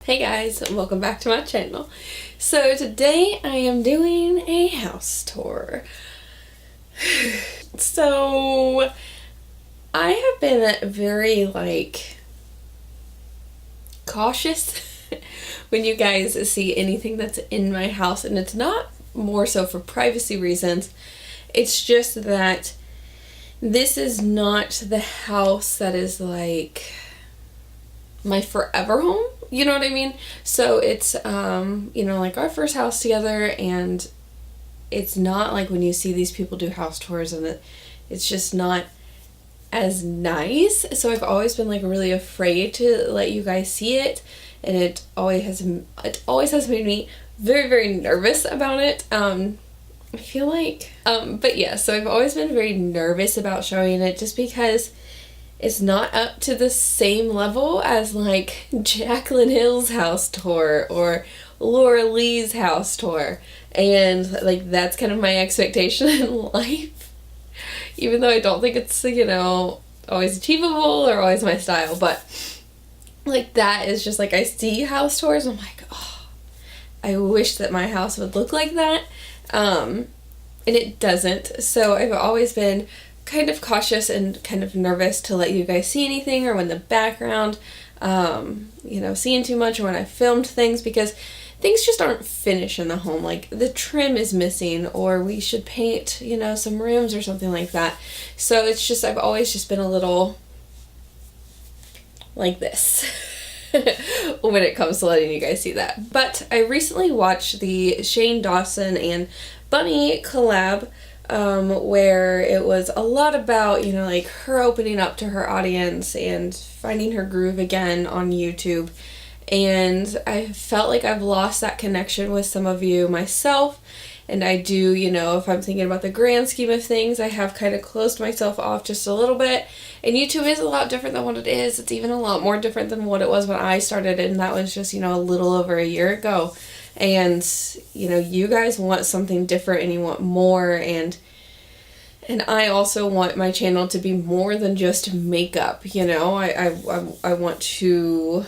Hey guys, welcome back to my channel. So today I am doing a house tour. So I have been very cautious when you guys see anything that's in my house, and it's not more so for privacy reasons. It's just that this is not the house that is like my forever home. You know what I mean? So it's, like our first house together, and it's not like when you see these people do house tours and it's just not as nice. So I've always been really afraid to let you guys see it, and it always has made me very, very nervous about it. I feel like, but yeah, so I've always been very nervous about showing it just because it's not up to the same level as Jaclyn Hill's house tour or Laura Lee's house tour. And that's kind of my expectation in life. Even though I don't think it's, always achievable or always my style. But that is just I see house tours and I'm like, oh, I wish that my house would look like that. And it doesn't. So I've always been kind of cautious and kind of nervous to let you guys see anything, or when the background, seeing too much, or when I filmed things, because things just aren't finished in the home. The trim is missing, or we should paint, some rooms or something like that. So it's just, I've always just been a little like this when it comes to letting you guys see that. But I recently watched the Shane Dawson and Bunny collab, where it was a lot about, her opening up to her audience and finding her groove again on YouTube. And I felt like I've lost that connection with some of you myself. And I do, if I'm thinking about the grand scheme of things, I have kind of closed myself off just a little bit. And YouTube is a lot different than what it is. It's even a lot more different than what it was when I started, and that was just, a little over a year ago. And, you guys want something different and you want more, and I also want my channel to be more than just makeup, I want to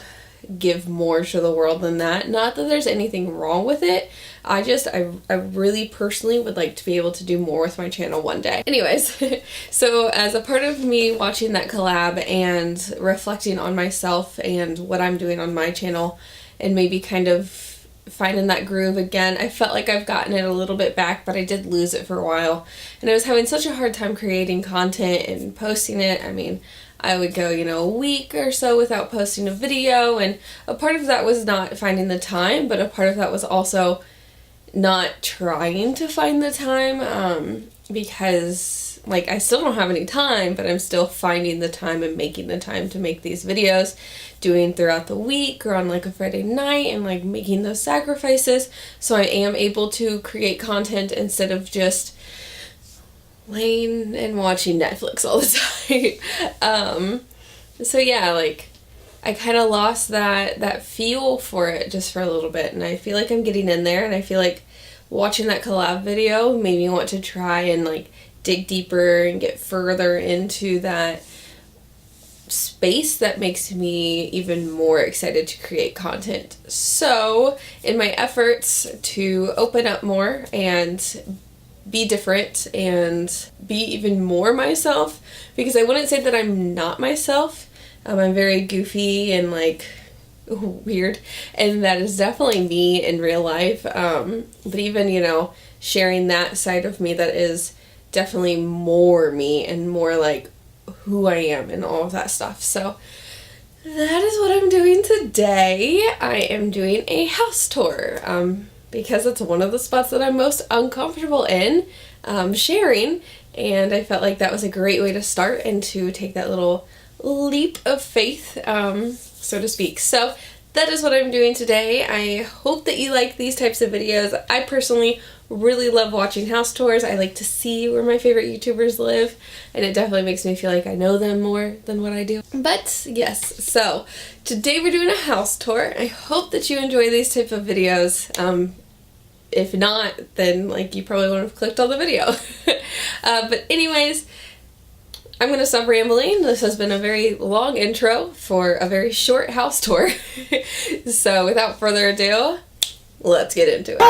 give more to the world than that. Not that there's anything wrong with it. I really personally would like to be able to do more with my channel one day. Anyways, so as a part of me watching that collab and reflecting on myself and what I'm doing on my channel, and maybe kind of finding that groove again, I felt like I've gotten it a little bit back, but I did lose it for a while. And I was having such a hard time creating content and posting it. I mean, I would go, a week or so without posting a video, and a part of that was not finding the time, but a part of that was also not trying to find the time, because I still don't have any time, but I'm still finding the time and making the time to make these videos, doing throughout the week or on a Friday night, and making those sacrifices so I am able to create content instead of just laying and watching Netflix all the time. So yeah, I kind of lost that feel for it just for a little bit, and I feel like I'm getting in there, and I feel like watching that collab video made me want to try and dig deeper and get further into that space that makes me even more excited to create content. So in my efforts to open up more and be different and be even more myself, because I wouldn't say that I'm not myself. I'm very goofy and weird, and that is definitely me in real life. But even, sharing that side of me that is definitely more me and more who I am and all of that stuff. So that is what I'm doing today. I am doing a house tour, because it's one of the spots that I'm most uncomfortable in sharing, and I felt like that was a great way to start and to take that little leap of faith, so to speak. So that is what I'm doing today. I hope that you like these types of videos. I personally really love watching house tours. I like to see where my favorite YouTubers live, and it definitely makes me feel like I know them more than what I do. But yes, so today we're doing a house tour. I hope that you enjoy these type of videos. If not, then you probably wouldn't have clicked on the video. But anyways, I'm going to stop rambling. This has been a very long intro for a very short house tour. So without further ado, let's get into it.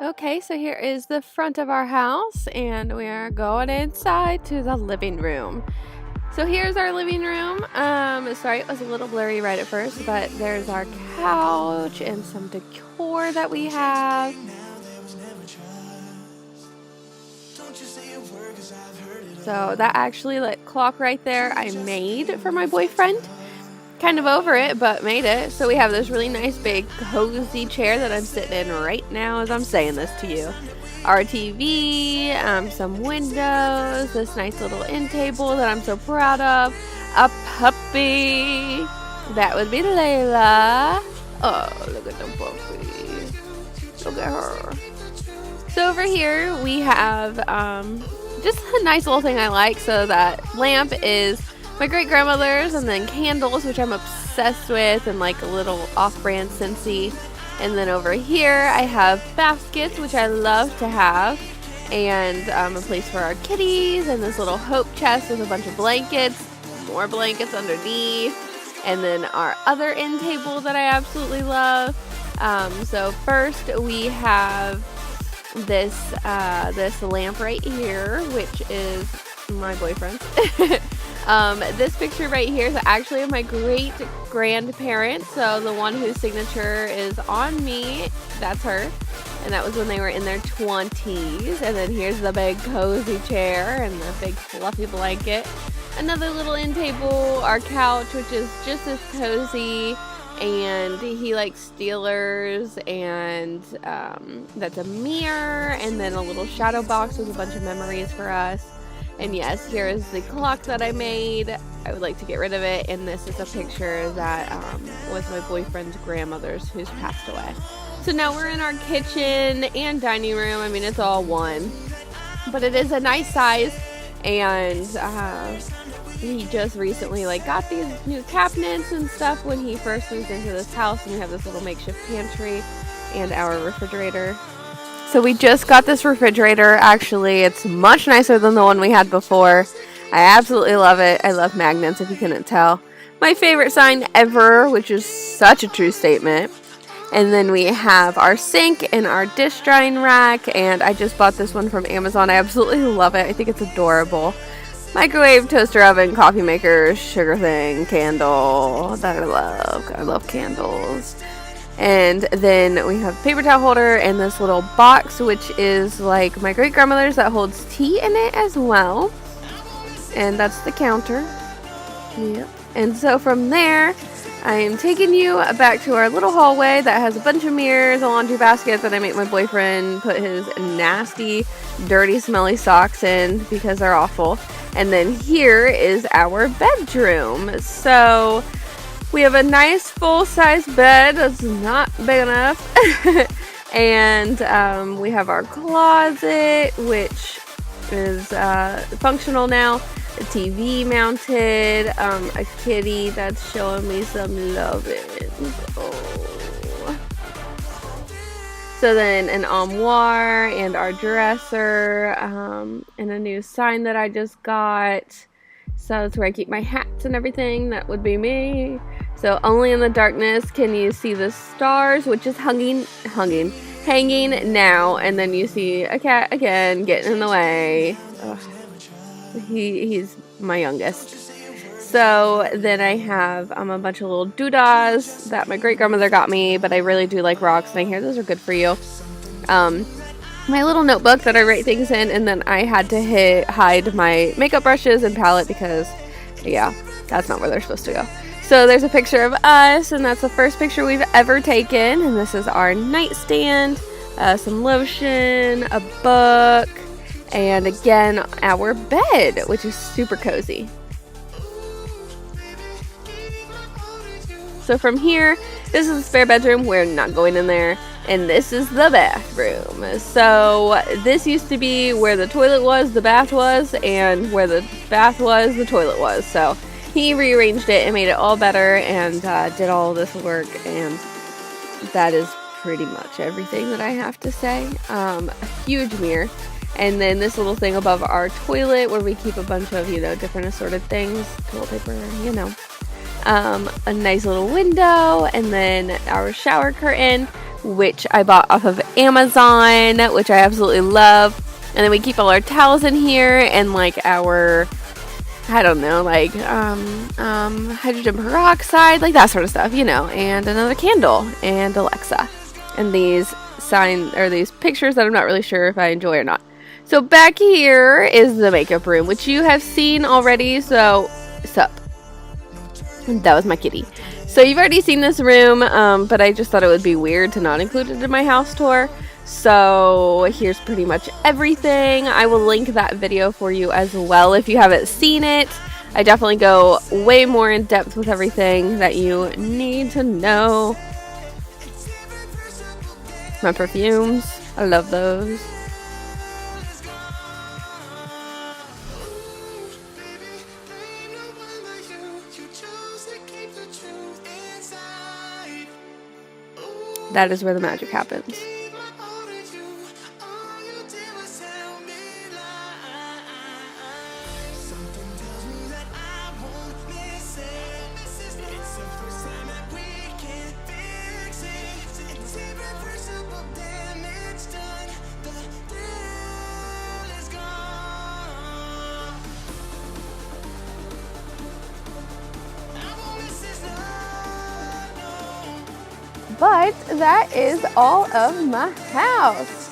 Okay, so here is the front of our house, and we are going inside to the living room. So here's our living room. Sorry, it was a little blurry right at first, but there's our couch and some decor that we have. So that actually, like, clock right there, I made for my boyfriend. Kind of over it, but made it. So we have this really nice big cozy chair that I'm sitting in right now as I'm saying this to you. Our TV, some windows, this nice little end table that I'm so proud of, a puppy, that would be Layla. Oh, look at the puppy, look at her. So over here we have just a nice little thing I like. So that lamp is my great-grandmother's, and then candles, which I'm obsessed with, and like a little off-brand Scentsy. And then over here I have baskets, which I love to have, and a place for our kitties, and this little hope chest with a bunch of blankets, more blankets underneath, and then our other end table that I absolutely love. So first we have this lamp right here, which is my boyfriend's. This picture right here is actually of my great-grandparents, so the one whose signature is on me, that's her, and that was when they were in their 20s. And then here's the big cozy chair and the big fluffy blanket. Another little end table, our couch, which is just as cozy, and he likes Steelers, and that's a mirror, and then a little shadow box with a bunch of memories for us. And yes, here is the clock that I made. I would like to get rid of it. And this is a picture that was my boyfriend's grandmother's, who's passed away. So now we're in our kitchen and dining room. I mean, it's all one. But it is a nice size. And he just recently got these new cabinets and stuff when he first moved into this house. And we have this little makeshift pantry and our refrigerator. So we just got this refrigerator. Actually, it's much nicer than the one we had before. I absolutely love it. I love magnets, if you couldn't tell. My favorite sign ever, which is such a true statement. And then we have our sink and our dish drying rack. And I just bought this one from Amazon. I absolutely love it. I think it's adorable. Microwave, toaster oven, coffee maker, sugar thing, candle that I love. I love candles. And then we have a paper towel holder and this little box, which is like my great-grandmother's, that holds tea in it as well. And that's the counter. Yep. And so from there, I am taking you back to our little hallway that has a bunch of mirrors, a laundry basket that I make my boyfriend put his nasty, dirty, smelly socks in because they're awful. And then here is our bedroom. So we have a nice full-size bed that's not big enough. And we have our closet, which is functional now. A TV mounted, a kitty that's showing me some loving. Oh. So then an armoire and our dresser, and a new sign that I just got. So that's where I keep my hats and everything. That would be me. So only in the darkness can you see the stars, which is hanging now. And then you see a cat again getting in the way. Ugh. He's my youngest. So then I have a bunch of little doodahs that my great-grandmother got me, but I really do like rocks, and I hear those are good for you. My little notebook that I write things in, and then I had to hide my makeup brushes and palette because, yeah, that's not where they're supposed to go. So there's a picture of us, and that's the first picture we've ever taken, and this is our nightstand, some lotion, a book, and again, our bed, which is super cozy. So from here, this is the spare bedroom. We're not going in there. And this is the bathroom. So this used to be where the toilet was, the bath was, and where the bath was, the toilet was. So he rearranged it and made it all better and did all this work. And that is pretty much everything that I have to say. A huge mirror. And then this little thing above our toilet where we keep a bunch of, you know, different assorted things. Toilet paper, you know. A nice little window. And then our shower curtain, which I bought off of Amazon, which I absolutely love. And then we keep all our towels in here and like our, I don't know, like hydrogen peroxide, like that sort of stuff, you know. And another candle and Alexa. And these these pictures that I'm not really sure if I enjoy or not. So back here is the makeup room, which you have seen already, so sup. That was my kitty. So you've already seen this room, but I just thought it would be weird to not include it in my house tour. So here's pretty much everything. I will link that video for you as well if you haven't seen it. I definitely go way more in depth with everything that you need to know. My perfumes, I love those. That is where the magic happens. But that is all of my house.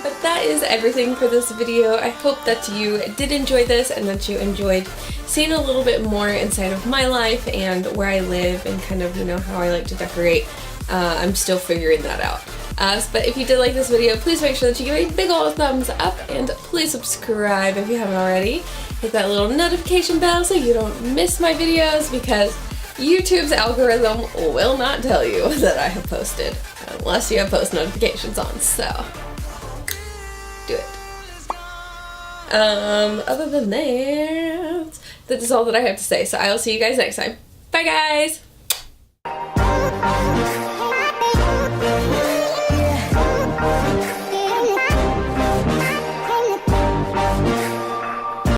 But that is everything for this video. I hope that you did enjoy this and that you enjoyed seeing a little bit more inside of my life and where I live and kind of, you know, how I like to decorate. I'm still figuring that out. But if you did like this video, please make sure that you give it a big old thumbs up and please subscribe if you haven't already. Hit that little notification bell so you don't miss my videos because YouTube's algorithm will not tell you that I have posted unless you have post notifications on, so do it. Other than that is all that I have to say, so I will see you guys next time. Bye guys!